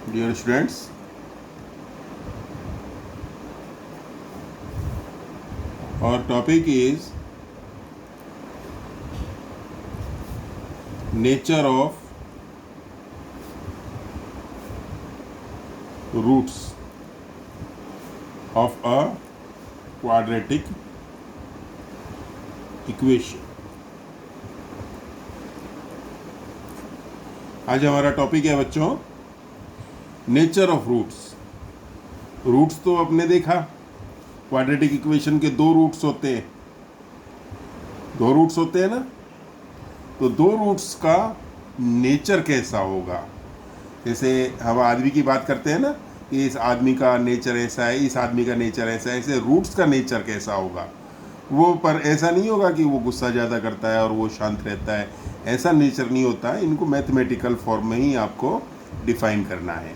Dear students, our topic is nature of roots of a quadratic equation. आज हमारा topic है बच्चों nature of roots. Roots तो आपने देखा, क्वाड्रेटिक इक्वेशन के दो रूट्स होते हैं, ना। तो दो रूट्स का नेचर कैसा होगा, जैसे हम आदमी की बात करते हैं ना कि इस आदमी का नेचर ऐसा है, इस आदमी का नेचर ऐसा है, ऐसे रूट्स का नेचर कैसा होगा। वो पर ऐसा नहीं होगा कि वो गुस्सा ज़्यादा करता है और वो शांत रहता है, ऐसा नेचर नहीं होता है। इनको मैथमेटिकल फॉर्म में ही आपको डिफाइन करना है।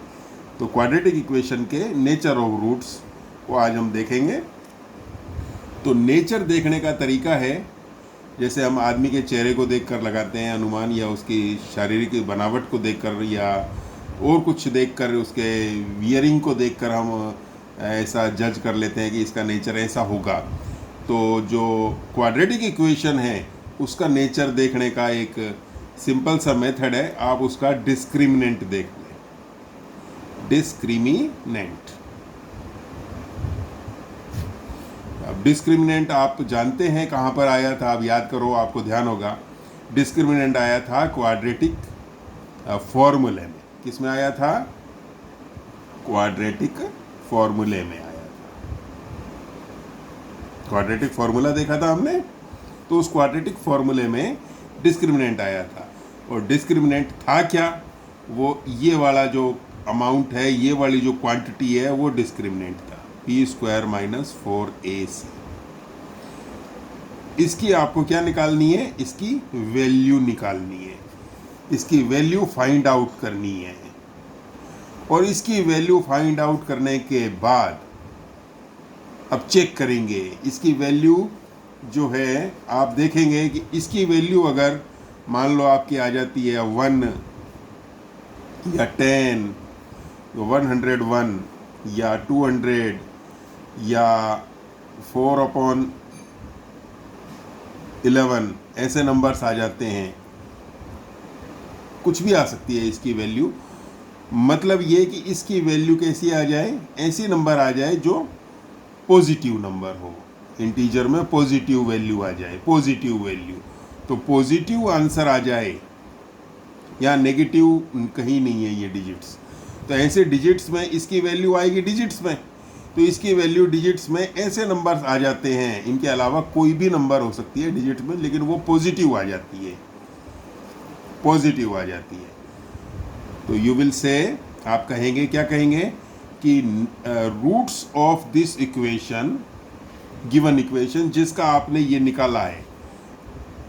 तो क्वाड्रेटिक इक्वेशन के नेचर ऑफ रूट्स को आज हम देखेंगे। तो नेचर देखने का तरीका है, जैसे हम आदमी के चेहरे को देखकर लगाते हैं अनुमान, या उसकी शारीरिक बनावट को देखकर, या और कुछ देखकर, उसके वियरिंग को देखकर हम ऐसा जज कर लेते हैं कि इसका नेचर ऐसा होगा। तो जो क्वाड्रेटिक इक्वेशन है उसका नेचर देखने का एक सिंपल सा मेथड है, आप उसका डिस्क्रिमिनेंट देख लें। डिस्क्रिमिनेंट, अब डिस्क्रिमिनेंट आप जानते हैं कहाँ पर आया था, आप याद करो, आपको ध्यान होगा। डिस्क्रिमिनेंट आया था क्वाड्रेटिक फॉर्मूले में। किस में आया था? क्वाड्रेटिक फॉर्मूले में आया था। क्वाड्रेटिक फॉर्मूला देखा था हमने, तो उस क्वाड्रेटिक फॉर्मूले में डिस्क्रिमिनेंट आया था। और डिस्क्रिमिनेंट था क्या? वो ये वाला जो अमाउंट है, ये वाली जो क्वांटिटी है, वो डिस्क्रिमिनेंट था, p² - 4ac। इसकी आपको क्या निकालनी है? इसकी वैल्यू निकालनी है, इसकी वैल्यू फाइंड आउट करनी है। और इसकी वैल्यू फाइंड आउट करने के बाद अब चेक करेंगे इसकी वैल्यू जो है। आप देखेंगे कि इसकी वैल्यू अगर मान लो आपकी आ जाती है 1 या 10, 101 या 200 या 4/11, ऐसे नंबर्स आ जाते हैं, कुछ भी आ सकती है इसकी वैल्यू। मतलब ये कि इसकी वैल्यू कैसी आ जाए? ऐसी नंबर आ जाए जो पॉजिटिव नंबर हो, इंटीजर में पॉजिटिव वैल्यू आ जाए, पॉजिटिव वैल्यू। तो पॉजिटिव आंसर आ जाए, या नेगेटिव कहीं नहीं है ये डिजिट्स। तो ऐसे डिजिट्स में इसकी वैल्यू आएगी डिजिट्स में, तो इसकी वैल्यू डिजिट्स में ऐसे नंबर्स आ जाते हैं। इनके अलावा कोई भी नंबर हो सकती है डिजिट में, लेकिन वो पॉजिटिव आ जाती है, पॉजिटिव आ जाती है। तो यू विल से, आप कहेंगे, क्या कहेंगे कि roots of this equation, given equation जिसका आपने ये निकाला है,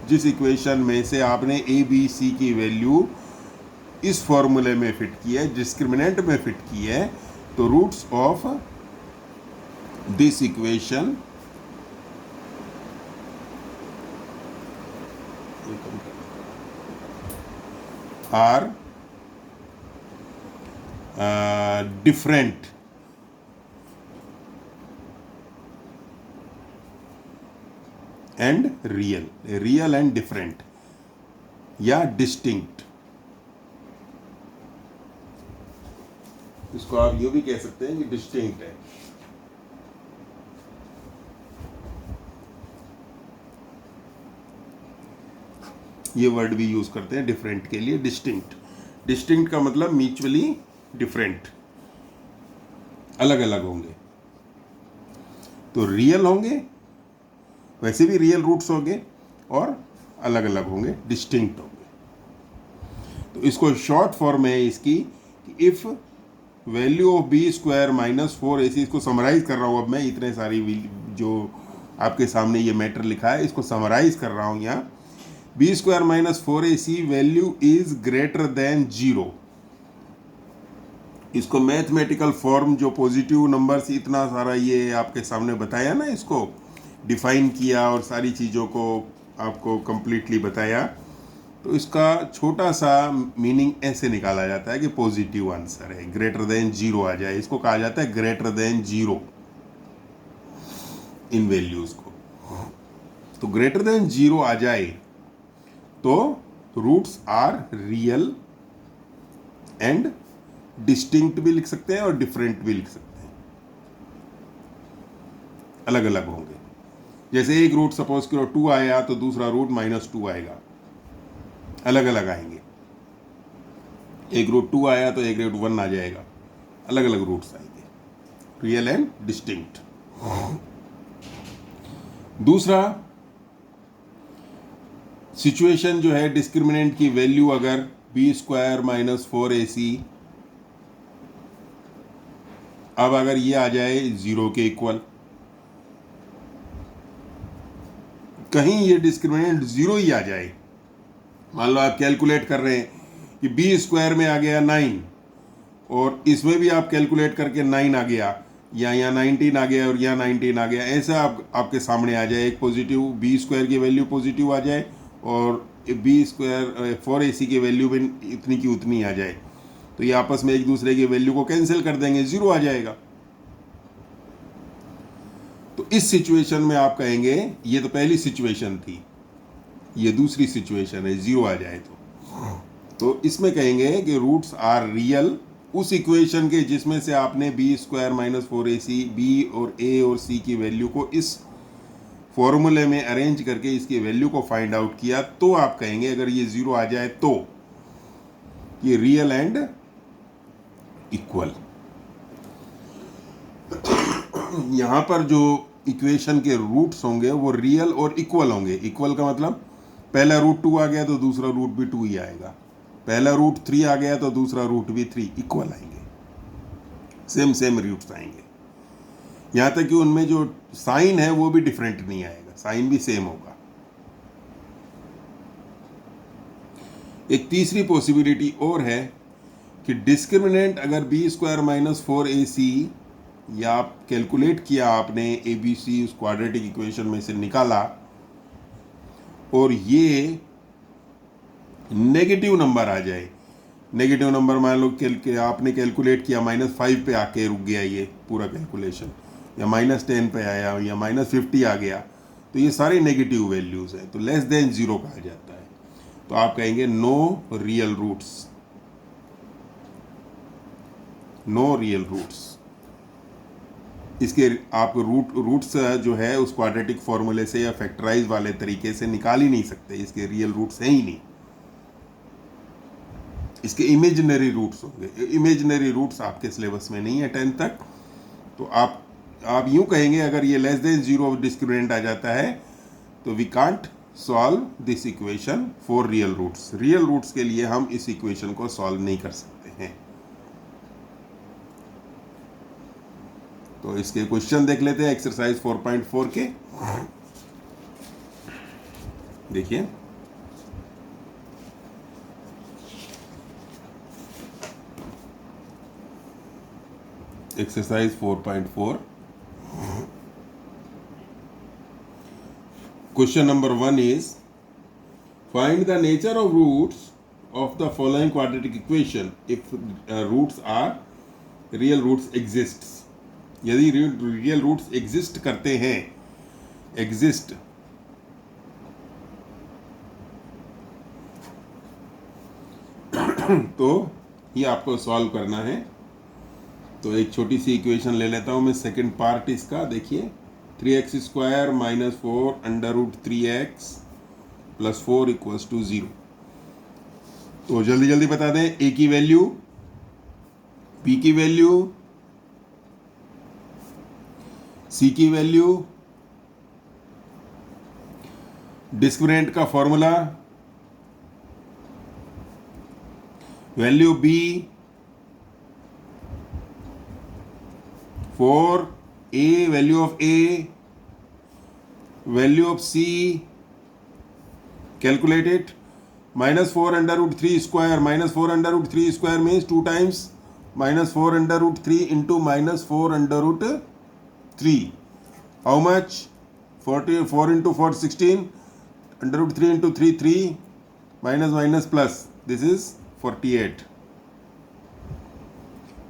जिस इक्वेशन में से आपने ए बी सी की वैल्यू इस फॉर्मूले में फिट की है, डिस्क्रिमिनेंट में फिट की है, तो roots of this equation are different and real, real and different, या डिस्टिंक्ट। इसको आप यूं भी कह सकते हैं कि डिस्टिंक्ट है। ये वर्ड भी यूज करते हैं डिफरेंट के लिए, डिस्टिंक्ट। डिस्टिंक्ट का मतलब म्यूचुअली डिफरेंट, अलग अलग होंगे। तो रियल होंगे, वैसे भी रियल रूट्स होंगे, और अलग अलग होंगे, डिस्टिंक्ट होंगे। तो इसको शॉर्ट फॉर्म है इसकी, if value of b² - 4ac। इसको समराइज कर रहा हूँ अब मैं, इतने सारी जो आपके सामने ये मैटर लिखा है इसको समराइज कर रहा हूँ यहाँ। b² - 4ac value is greater than 0। इसको मैथमेटिकल फॉर्म, जो पॉजिटिव नंबर्स इतना सारा ये आपके सामने बताया ना, इसको डिफाइन किया और सारी चीज़ों को आपको कंप्लीटली बताया। तो इसका छोटा सा मीनिंग ऐसे निकाला जाता है कि पॉजिटिव आंसर है, ग्रेटर देन जीरो आ जाए, इसको कहा जाता है ग्रेटर देन जीरो इन वैल्यूज को। तो ग्रेटर देन जीरो आ जाए तो roots are real and distinct भी लिख सकते हैं और डिफरेंट भी लिख सकते हैं, अलग अलग होंगे। जैसे एक रूट सपोज करो 2 आया तो दूसरा रूट -2 आएगा, अलग अलग आएंगे। एक रूट 2 आया तो एक रूट 1 आ जाएगा, अलग अलग रूट्स आएंगे, रियल एंड डिस्टिंक्ट। दूसरा सिचुएशन जो है, डिस्क्रिमिनेंट की वैल्यू अगर b² - 4ac, अब अगर ये आ जाए 0 के इक्वल, कहीं ये डिस्क्रिमिनेंट 0 ही आ जाए, मान लो आप कैलकुलेट कर रहे हैं कि b² में आ गया 9 और इसमें भी आप कैलकुलेट करके 9 आ गया, या यहाँ 19 आ गया और यहाँ 19 आ गया, ऐसा आपके सामने आ जाए, एक पॉजिटिव b² की वैल्यू पॉजिटिव आ जाए और b² 4ac की वैल्यू भी इतनी की उतनी आ जाए, तो ये आपस में एक दूसरे की वैल्यू को कैंसिल कर देंगे, 0 आ जाएगा। तो इस सिचुएशन में आप कहेंगे, ये तो पहली सिचुएशन थी, ये दूसरी सिचुएशन है, 0 आ जाए तो इसमें कहेंगे कि रूट्स आर रियल उस इक्वेशन के जिसमें से आपने b² - 4ac, b और a और c की वैल्यू को इस फॉर्मूले में अरेंज करके इसकी वैल्यू को फाइंड आउट किया, तो आप कहेंगे अगर ये 0 आ जाए तो ये रियल एंड इक्वल। यहां पर जो इक्वेशन के रूट्स होंगे वो रियल और इक्वल होंगे। इक्वल का मतलब पहला रूट 2 आ गया तो दूसरा रूट भी 2 ही आएगा, पहला रूट 3 आ गया तो दूसरा रूट भी 3, इक्वल आएंगे, सेम रूट्स आएंगे। यहां तक कि उनमें जो साइन है वो भी डिफरेंट नहीं आएगा, साइन भी सेम होगा। एक तीसरी पॉसिबिलिटी और है कि डिस्क्रिमिनेंट अगर b² - 4ac, या आप कैलकुलेट किया आपने abc उस क्वाड्रेटिक इक्वेशन में से निकाला और ये नेगेटिव नंबर आ जाए, नेगेटिव नंबर मान लो आपने कैलकुलेट किया -5 पे आके रुक गया ये पूरा कैलकुलेशन, या -10 पे आया या -50 आ गया, तो ये सारे नेगेटिव वैल्यूज हैं, तो लेस देन 0 कहा जाता है। तो आप कहेंगे no real roots, no real roots. इसके आप रूट्स जो है उस क्वाड्रेटिक फॉर्मूले से या फैक्टराइज वाले तरीके से निकाल ही नहीं सकते, इसके रियल रूट्स हैं ही नहीं, इसके इमेजिनरी रूट्स होंगे। इमेजिनरी रूट्स आपके सिलेबस में नहीं है 10th तक, तो आप यूं कहेंगे अगर ये लेस देन 0 डिस्क्रिमिनेंट आ जाता है तो we can't solve this equation for real roots. Real roots के लिए हम इस इक्वेशन को सॉल्व नहीं कर सकते हैं। तो इसके क्वेश्चन देख लेते हैं एक्सरसाइज 4.4 के। देखिए, exercise 4.4, question number 1 is find the nature of roots of the following quadratic equation if roots are real roots exist. यदि रियल रूट्स एग्जिस्ट करते हैं, एग्जिस्ट तो ये आपको सॉल्व करना है। तो एक छोटी सी इक्वेशन ले लेता हूं मैं, सेकंड पार्ट इसका। देखिए, 3x² - 4 √3x + 4 = 0। तो जल्दी जल्दी बता दें, a की वैल्यू, b की वैल्यू, c की वैल्यू, डिस्क्रिमिनेंट का formula, value b for a, value of a, value of c, calculate it, -4 √3 square, -4 √3 square means 2 times -4 √3 into -4 √3. How much? 4 into 4 16, √3 into 3 3, minus minus plus, this is 48,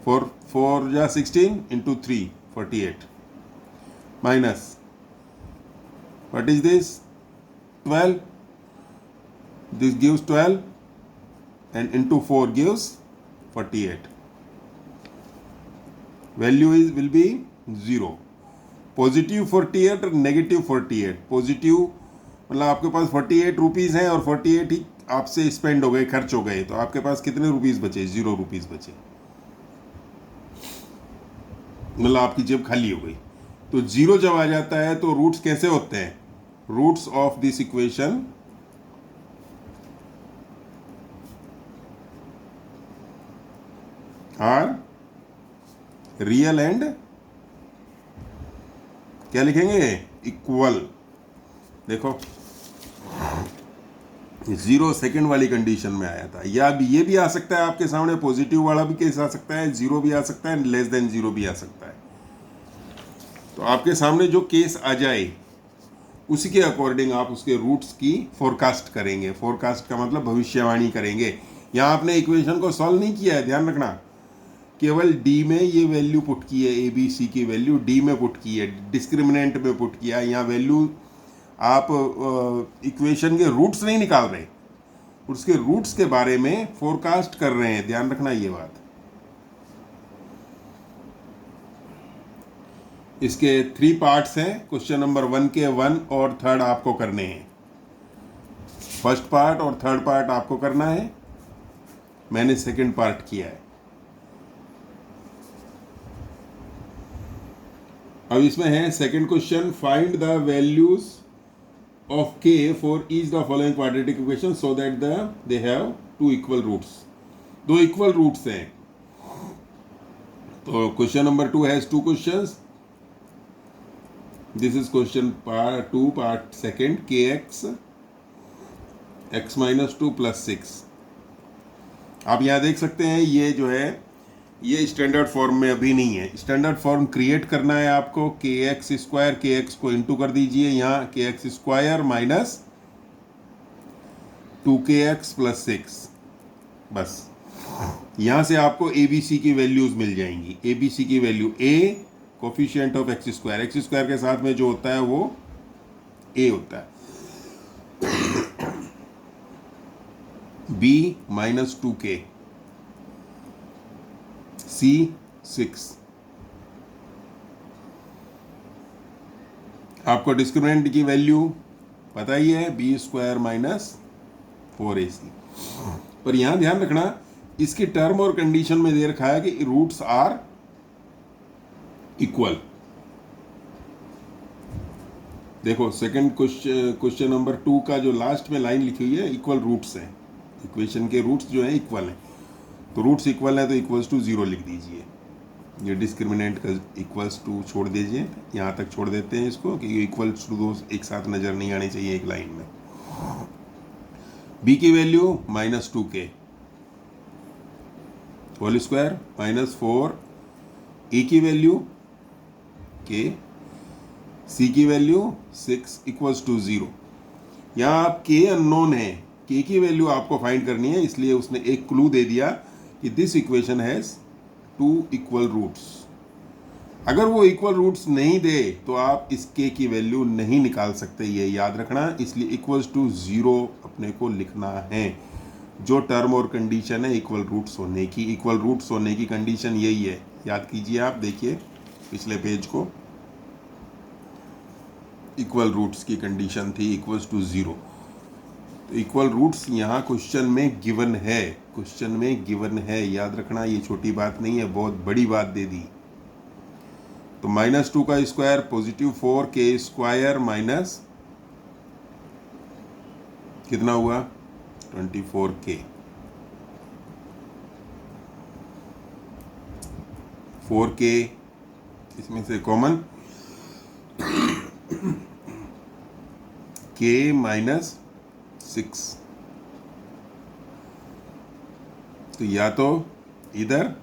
4 जा 16 into 3 48 minus what is this 12, this gives 12 and into 4 gives 48, value is will be 0, positive 48 और negative 48, positive मतलब आपके पास 48 rupees हैं और 48 ही आपसे spend हो गए, खर्च हो गए, तो आपके पास कितने रुपीज़ बचे? 0 रुपीज़ बचे, मतलब आपकी जेब खाली हो गई। तो 0 जब आ जाता है तो रूट्स कैसे होते हैं? Roots of this equation are real and क्या लिखेंगे? इक्वल। देखो 0 सेकंड वाली कंडीशन में आया था, या ये भी आ सकता है आपके सामने, पॉजिटिव वाला भी केस आ सकता है, 0 भी आ सकता है, लेस देन 0 भी आ सकता है। तो आपके सामने जो केस आ जाए उसी के अकॉर्डिंग आप उसके रूट्स की फोरकास्ट करेंगे। फोरकास्ट का मतलब भविष्यवाणी करेंगे। यहाँ आपने इक्वेशन को सॉल्व नहीं किया है, ध्यान रखना, केवल डी में ये वैल्यू पुट की है, ए बी सी की वैल्यू डी में पुट की है, डिस्क्रिमिनेंट में पुट किया है। यहाँ वैल्यू आप इक्वेशन के रूट्स नहीं निकाल रहे, उसके रूट्स के बारे में फोरकास्ट कर रहे हैं, ध्यान रखना ये बात। इसके 3 पार्ट्स हैं, क्वेश्चन नंबर 1 के 1 और 3 आपको करने हैं। फर्स्ट पार्ट और 3rd पार्ट आपको करना है, मैंने 2nd पार्ट किया है। अब इसमें है 2nd question, find the values of k for each the following quadratic equation so that they have 2 equal roots. 2 equal roots हैं। तो question number 2 has 2 questions. This is question part 2 part 2nd, kx x minus 2 plus 6। आप यहाँ देख सकते हैं, ये जो है ये स्टैंडर्ड फॉर्म में अभी नहीं है। स्टैंडर्ड फॉर्म क्रिएट करना है आपको। kx स्क्वायर, kx को इंटू कर दीजिए, यहाँ kx square minus 2kx plus 6, बस यहाँ से आपको ABC की वैल्यूज मिल जाएंगी। ABC की value a coefficient of x square के साथ में जो होता है वो a होता है, b माइनस 2k, c 6। आपको डिस्क्रिमिनेंट की वैल्यू पता ही है, b स्क्वायर माइनस 4ac। पर यहां ध्यान रखना, इसकी टर्म और कंडीशन में दे रखा है कि रूट्स आर इक्वल। देखो 2nd क्वेश्चन नंबर 2 का जो लास्ट में लाइन लिखी हुई है, इक्वल रूट्स हैं, इक्वेशन के रूट्स जो हैं इक्वल हैं। तो रूट्स इक्वल है तो इक्वल्स टू 0 लिख दीजिए। ये डिस्क्रिमिनेंट का इक्वल्स टू छोड़ दीजिए, यहाँ तक छोड़ देते हैं इसको, कि इक्वल्स टू दो एक साथ नज़र नहीं आनी चाहिए एक लाइन में। b की value minus 2k whole square minus 4, a की वैल्यू k, c की वैल्यू 6 इक्वल्स टू 0। यहाँ आप k अननोन है, k की वैल्यू आपको फाइंड करनी है, इसलिए उसने एक क्लू दे दिया कि this equation has 2 equal roots. अगर वो इक्वल रूट्स नहीं दे तो आप इस k की वैल्यू नहीं निकाल सकते, ये याद रखना। इसलिए इक्वल्स टू 0 अपने को लिखना है। जो टर्म और कंडीशन है इक्वल रूट्स होने की, इक्वल रूट्स होने की कंडीशन यही है, याद कीजिए। आप देखिए पिछले पेज को, इक्वल रूट्स की कंडीशन थी इक्वल्स टू 0। तो इक्वल रूट्स यहाँ क्वेश्चन में गिवन है, क्वेश्चन में गिवन है, याद रखना। ये छोटी बात नहीं है, बहुत बड़ी बात दे दी। तो माइनस 2 का square positive 4k square minus कितना हुआ 24k, 4k इसमें से कॉमन, k माइनस 6। तो या तो इधर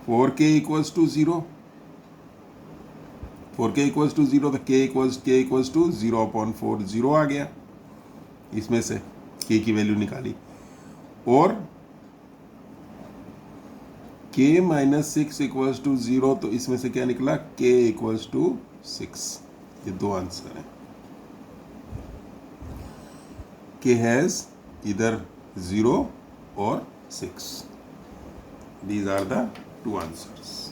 4k equals to 0, 4k equals to 0, तो k इक्वल्स टू 0/4, 0 आ गया इसमें से। के की वैल्यू निकाली, और k माइनस 6 इक्वल्स टू 0, तो इसमें से क्या निकला, k इक्वल्स टू 6। ये दो आंसर हैं। k हैज इधर 0 और 6। These are the two answers.